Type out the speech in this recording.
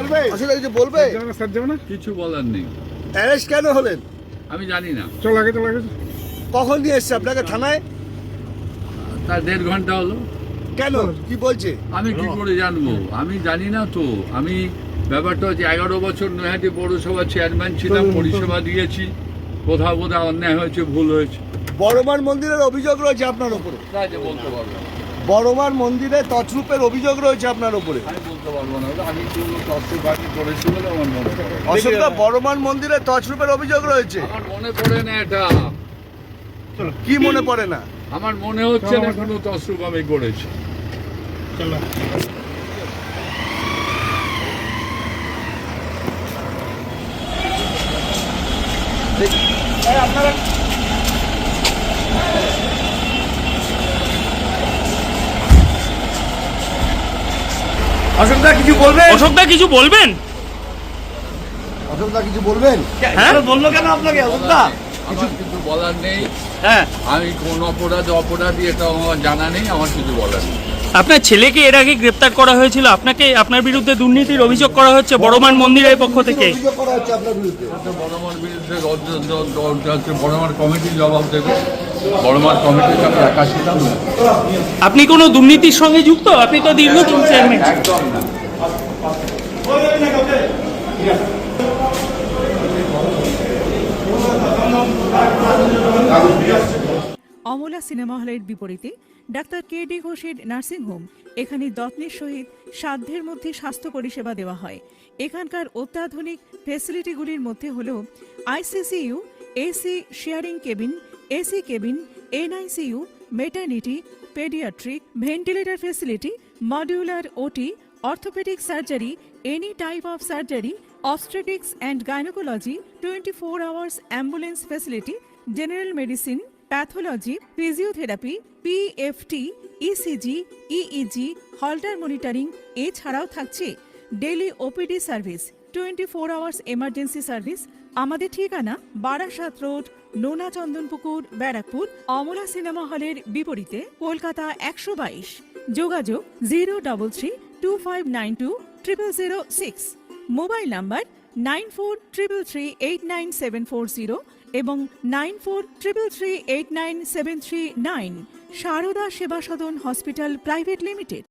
বলবে? আসলে কিছু বলবে? স্যার যাবে না? কিছু বলার নেই। অ্যারেস্ট কেন হলেন? আমি জানি না। চল আগে। কখন নিয়ে এসছে আপনাকে থানায়? তার 1.5 ঘন্টা হলো। কেন, কি বলছে? আমি কি করে জানবো? আমি জানি না তো। আমি ব্যাপারটা হচ্ছে 11 বছর নৈহাটি পৌরসভার চেয়ারম্যান ছিলাম, পরিষেবা দিয়েছি। কোথাও অন্যায় হয়েছে, ভুল হয়েছে। বড়মার মন্দিরের অভিযোগ রয়েছে আপনার উপরে। বলতে পারবো না। বড়মার মন্দিরে তছরূপের অভিযোগ রয়েছে আপনার উপরে। আমি বলতে পারবো না। আমি কোনো তথ্য বাকি করেছি বলে আমার মনে পড়ে। অশোকদা, বড়মার মন্দিরে তছরূপের অভিযোগ রয়েছে। আমার মনে পড়ে না এটা। কি মনে পড়ে না? আমার মনে হচ্ছে না কোনো তসরূপ আমি করেছি। আপনারা অশোকদা কিছু বলবেন? অশোকদা কিছু বলবেন? অশোকদা কিছু বলবেন? হ্যাঁ, বললো কেন আপনাকে অশোকদা? আমার কিছু বলার নেই। হ্যাঁ, আমি কোন অপরাধী এটা আমার জানা নেই। আমার কিছু বলার নেই। আপনার ছেলেকে এর আগে গ্রেপ্তার করা হয়েছিল, আপনার বিরুদ্ধে দুর্নীতির অভিযোগ করা হচ্ছে বড়মান মন্দিরের পক্ষ থেকে। অভিযোগ করা হচ্ছে আপনার বিরুদ্ধে। বড়মার বিরুদ্ধে বড়মার কমিটি জবাব দেবে। বড়মার কমিটির আমি একা ছিলাম না। আপনি কোনো দুর্নীতির সঙ্গে যুক্ত? আপনি তো দীর্ঘদিন চেয়ারম্যান। একদম না। অমলা সিনেমা হলের বিপরীতে ডাক্তার কে.ডি. ঘোষের নার্সিংহোম। এখানে যত্নের সহিত সাধ্যের মধ্যে স্বাস্থ্য পরিষেবা দেওয়া হয়। এখানকার অত্যাধুনিক ফেসিলিটিগুলির মধ্যে হল ICCU, AC sharing cabin, AC cabin, NICU, maternity, paediatric, ventilator facility, modular OT, orthopaedic surgery, any type of surgery, obstetrics and gynecology, 24 hours ambulance facility, general medicine, pathology, physiotherapy, PFT, ECG, EEG, Holter monitoring, এছাড়াও থাকছে daily OPD service, 24 hours emergency service. আমাদের ঠিকানা Barasat road, নোনা Chandanpukur, Barrackpore. Amala cinema হলের বিপরীতে, কলকাতা 122। যোগাযোগ 03325920006। Mobile number 9433389740 এবং 9433389739। সারদা সেবা সদন হসপিটাল প্রাইভেট লিমিটেড।